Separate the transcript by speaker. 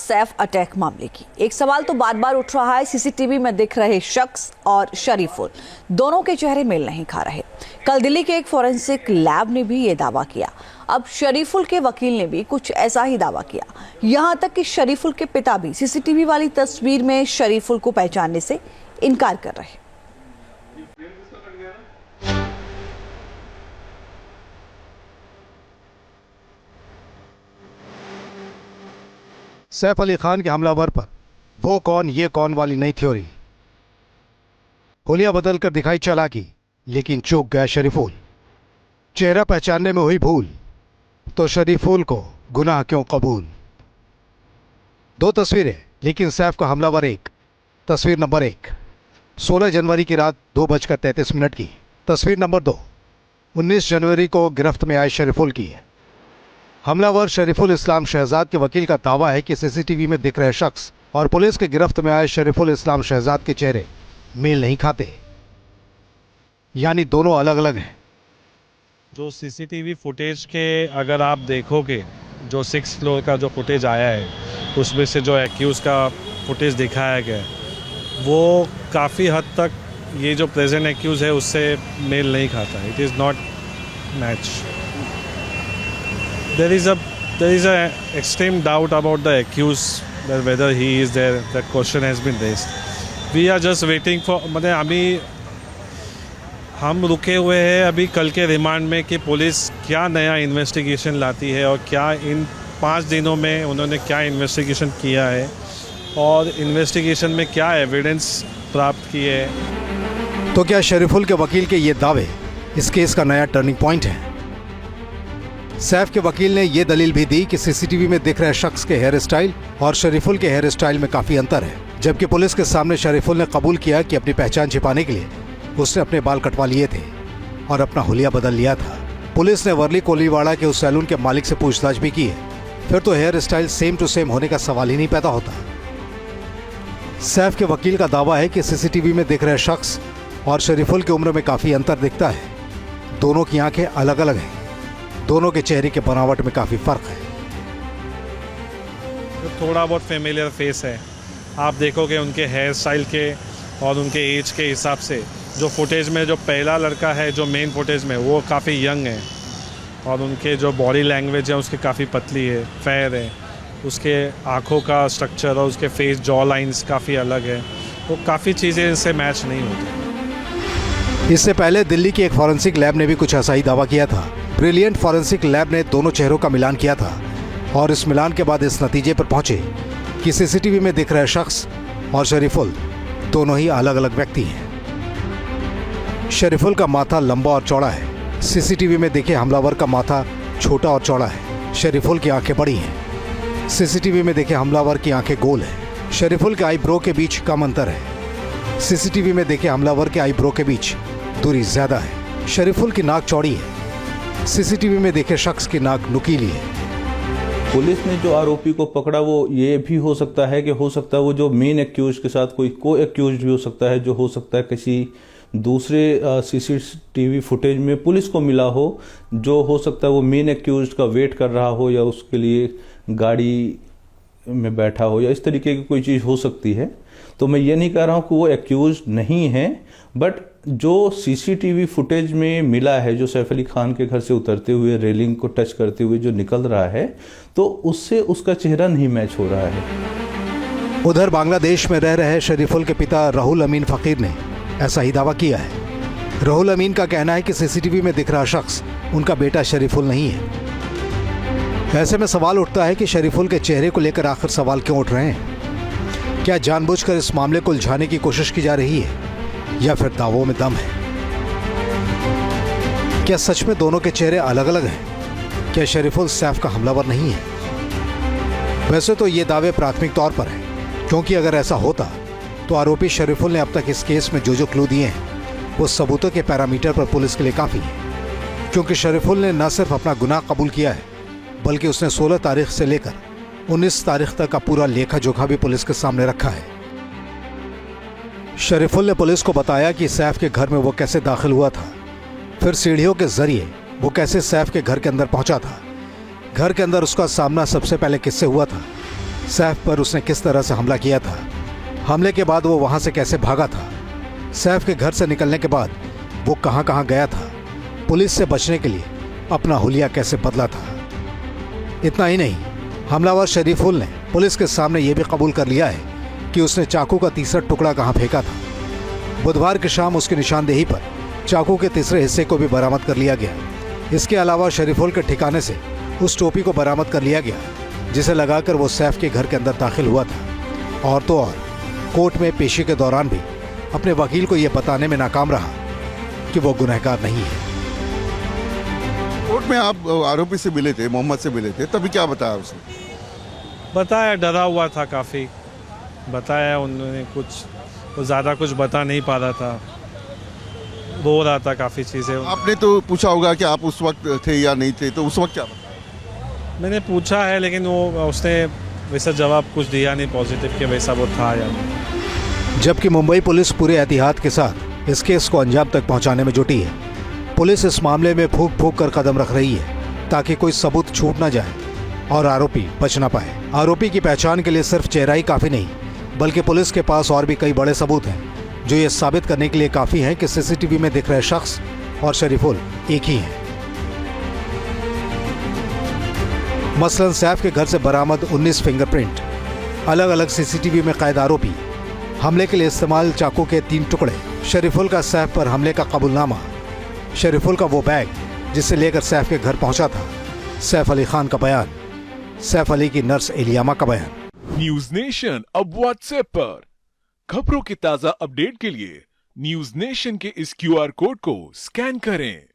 Speaker 1: Saif attack मामले की। एक सवाल तो बार बार उठ रहा है, सीसीटीवी में दिख रहे शख्स और शरीफुल दोनों के चेहरे मेल नहीं खा रहे। कल दिल्ली के एक फॉरेंसिक लैब ने भी ये दावा किया। अब शरीफुल के वकील ने भी कुछ ऐसा ही दावा किया। यहाँ तक कि शरीफुल के पिता भी सीसीटीवी वाली तस्वीर में शरीफुल को पहचानने से इनकार कर रहे।
Speaker 2: सैफ अली खान के हमलावर पर वो कौन ये कौन वाली नई थ्योरी। होलिया बदल कर दिखाई चालाकी, लेकिन चूक गया शरीफुल। चेहरा पहचानने में हुई भूल, तो शरीफुल को गुनाह क्यों कबूल। दो तस्वीरें, लेकिन सैफ का हमलावर एक। तस्वीर नंबर 1 16 जनवरी की रात 2:33 की। तस्वीर नंबर 2 19 जनवरी को गिरफ्त में आए शरीफुल की है। हमलावर शरीफुल इस्लाम शहजाद के वकील का दावा है कि सीसीटीवी में दिख रहे शख्स और पुलिस के गिरफ्त में आए शरीफुल इस्लाम शहजाद के चेहरे मेल नहीं खाते, यानी दोनों अलग अलग हैं।
Speaker 3: जो सीसीटीवी फुटेज के अगर आप देखोगे, जो 6th फ्लोर का जो फुटेज आया है, उसमें से जो एक्यूज़ का फुटेज दिखाया गया है, वो काफ़ी हद तक ये जो प्रेजेंट एक्यूज़ है उससे मेल नहीं खाता। It is not match. There is a extreme doubt about the accused, that whether he is there. That question has been raised. We are just waiting for, मतलब अभी हम रुके हुए हैं अभी कल के रिमांड में कि पुलिस क्या नया इन्वेस्टिगेशन लाती है और क्या इन 5 दिनों में उन्होंने क्या इन्वेस्टिगेशन किया है और इन्वेस्टिगेशन में क्या एविडेंस प्राप्त किए हैं।
Speaker 2: तो क्या शरीफुल के वकील के ये दावे इस केस का नया टर्निंग पॉइंट है? सैफ के वकील ने यह दलील भी दी कि सीसीटीवी में दिख रहे शख्स के हेयर स्टाइल और शरीफुल के हेयर स्टाइल में काफी अंतर है, जबकि पुलिस के सामने शरीफुल ने कबूल किया कि अपनी पहचान छिपाने के लिए उसने अपने बाल कटवा लिए थे और अपना हुलिया बदल लिया था। पुलिस ने वर्ली कोलीवाड़ा के उस सैलून के मालिक से पूछताछ भी की है। फिर तो hair style same to same होने का सवाल ही नहीं पैदा होता। सैफ के वकील का दावा है कि सीसीटीवी में दिख रहे शख्स और शरीफुल की उम्र में काफी अंतर दिखता है। दोनों की आंखें अलग अलग हैं, दोनों के चेहरे के बनावट में काफी फर्क है।
Speaker 3: थोड़ा बहुत फेमिलियर फेस है, आप देखोगे उनके हेयर स्टाइल के और उनके एज के हिसाब से। जो फुटेज में जो पहला लड़का है जो मेन फुटेज में, वो काफ़ी यंग है और उनके जो बॉडी लैंग्वेज है उसकी काफ़ी पतली है, फेयर है। उसके आँखों का स्ट्रक्चर और उसके फेस जॉ लाइंस काफ़ी अलग है, तो काफ़ी चीज़ें इससे मैच नहीं होती।
Speaker 2: इससे पहले दिल्ली की एक फॉरेंसिक लैब ने भी कुछ ऐसा ही दावा किया था। ब्रिलियंट फॉरेंसिक लैब ने दोनों चेहरों का मिलान किया था और इस मिलान के बाद इस नतीजे पर पहुंचे कि सीसीटीवी में दिख रहे शख्स और शरीफुल दोनों ही अलग अलग व्यक्ति हैं। शरीफुल का माथा लंबा और चौड़ा है, सीसीटीवी में देखे हमलावर का माथा छोटा और चौड़ा है। शरीफुल की आंखें बड़ी हैं, सीसीटीवी में देखे हमलावर की आंखें गोल है। शरीफुल के आईब्रो के बीच कम अंतर है, सीसीटीवी में देखे हमलावर के आईब्रो के बीच दूरी ज्यादा है। शरीफुल की नाक चौड़ी है, सीसीटीवी में देखे शख्स की नाक नुकीली है।
Speaker 4: पुलिस ने जो आरोपी को पकड़ा वो ये भी हो सकता है कि वो जो मेन एक्यूज के साथ कोई को एक्यूज भी हो सकता है, जो हो सकता है किसी दूसरे सीसीटीवी फुटेज में पुलिस को मिला हो, जो हो सकता है वो मेन एक्यूज का वेट कर रहा हो या उसके लिए गाड़ी में बैठा हो या इस तरीके की कोई चीज़ हो सकती है। तो मैं ये नहीं कह रहा हूँ कि वो एक्यूज नहीं है, बट जो सीसीटीवी फुटेज में मिला है, जो सैफ अली खान के घर से उतरते हुए रेलिंग को टच करते हुए जो निकल रहा है, तो उससे उसका चेहरा नहीं मैच हो रहा है।
Speaker 2: उधर बांग्लादेश में रह रहे शरीफुल के पिता राहुल अमीन फकीर ने ऐसा ही दावा किया है। राहुल अमीन का कहना है कि सीसीटीवी में दिख रहा शख्स उनका बेटा शरीफुल नहीं है। ऐसे में सवाल उठता है कि शरीफुल के चेहरे को लेकर आखिर सवाल क्यों उठ रहे हैं? क्या जानबूझकर इस मामले को उलझाने की कोशिश की जा रही है या फिर दावों में दम है? क्या सच में दोनों के चेहरे अलग अलग हैं? क्या शरीफुल सैफ का हमलावर नहीं है? वैसे तो ये दावे प्राथमिक तौर पर हैं, क्योंकि अगर ऐसा होता तो आरोपी शरीफुल ने अब तक इस केस में जो क्लू दिए हैं वो सबूतों के पैरामीटर पर पुलिस के लिए काफी है। क्योंकि शरीफुल ने न सिर्फ अपना गुनाह कबूल किया है, बल्कि उसने 16 तारीख से लेकर 19 तारीख तक का पूरा लेखा जोखा भी पुलिस के सामने रखा है। शरीफुल ने पुलिस को बताया कि सैफ के घर में वो कैसे दाखिल हुआ था, फिर सीढ़ियों के जरिए वो कैसे सैफ के घर के अंदर पहुंचा था, घर के अंदर उसका सामना सबसे पहले किससे हुआ था, सैफ पर उसने किस तरह से हमला किया था, हमले के बाद वो वहां से कैसे भागा था, सैफ के घर से निकलने के बाद वो कहां कहां गया था, पुलिस से बचने के लिए अपना हुलिया कैसे बदला था। इतना ही नहीं, हमलावर शरीफुल ने पुलिस के सामने यह भी कबूल कर लिया है कि उसने चाकू का तीसरा टुकड़ा कहां फेंका था। बुधवार की शाम उसकी निशानदेही पर चाकू के तीसरे हिस्से को भी बरामद कर लिया गया। इसके अलावा शरीफुल के ठिकाने से उस टोपी को बरामद कर लिया गया जिसे लगाकर वो सैफ के घर के अंदर दाखिल हुआ था। और तो और कोर्ट में पेशी के दौरान भी अपने वकील को यह बताने में नाकाम रहा कि वो गुनहगार नहीं है।
Speaker 5: कोर्ट में आप आरोपी से मिले थे, मोहम्मद से मिले थे, तभी क्या बताया उसने?
Speaker 3: बताया, डरा हुआ था काफ़ी, बताया उन्होंने कुछ, वो ज़्यादा कुछ बता नहीं पा रहा था, रो रहा था काफ़ी चीज़ें।
Speaker 5: आपने तो पूछा होगा कि आप उस वक्त थे या नहीं थे, तो उस वक्त क्या बताया?
Speaker 3: मैंने पूछा है लेकिन वो उसने वैसा जवाब कुछ दिया नहीं पॉजिटिव कि वैसा वो था या नहीं।
Speaker 2: जबकि मुंबई पुलिस पूरे एहतियात के साथ इस केस को अंजाम तक पहुंचाने में जुटी है। पुलिस इस मामले में फूंक फूंक कर कदम रख रही है ताकि कोई सबूत छूट न जाए और आरोपी बच न पाए। आरोपी की पहचान के लिए सिर्फ चेहरा ही काफी नहीं, बल्कि पुलिस के पास और भी कई बड़े सबूत हैं जो ये साबित करने के लिए काफी हैं कि सीसीटीवी में दिख रहे शख्स और शरीफुल एक ही हैं। मसलन सैफ के घर से बरामद 19 फिंगरप्रिंट, अलग अलग सीसीटीवी में कैद आरोपी, हमले के लिए इस्तेमाल चाकू के 3 टुकड़े, शरीफुल का सैफ पर हमले का कबूलनामा, शरीफुल का वो बैग जिसे लेकर सैफ के घर पहुंचा था, सैफ अली खान का बयान, सैफ अली की नर्स एलियामा का बयान।
Speaker 6: न्यूज नेशन अब व्हाट्सएप पर खबरों के ताजा अपडेट के लिए न्यूज नेशन के इस QR कोड को स्कैन करें।